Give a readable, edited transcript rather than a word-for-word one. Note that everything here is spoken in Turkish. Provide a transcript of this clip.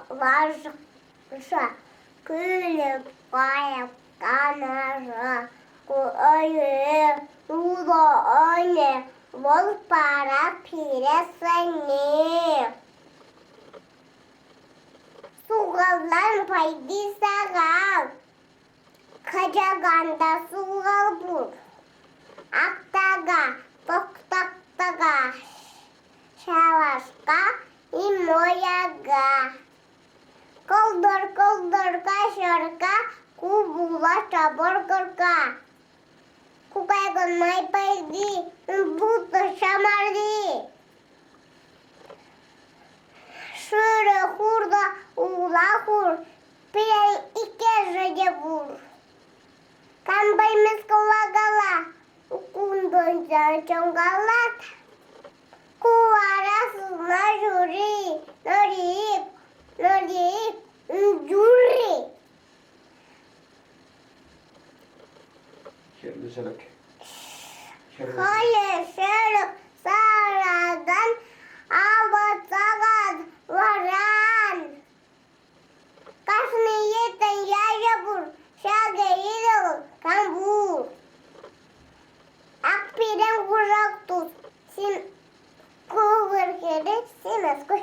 важа, külüp kayıp kanarı, öyle, rulo öyle, bol para pire seni. Suğaldan paydı sağal, kacaganda suğal bul, aktaga, toktaktaga, şavaşka, imoyaga. Koldur koldur kaşarka, kubula çaborka. Kukaygon may paydi, buto şamardi. Şöyle hurda ula hur, piren ikerce vur. Kambay meskola gala, ukundon çongalat. Kuvarasına juri, norip, juri. Şerlik. Hayır, şerlik, saradan, avasagan, varan. Kasni yeten yajabur, şageyil, kambur. Akpiden kurak tut, sin kuvur kere, sinas koy.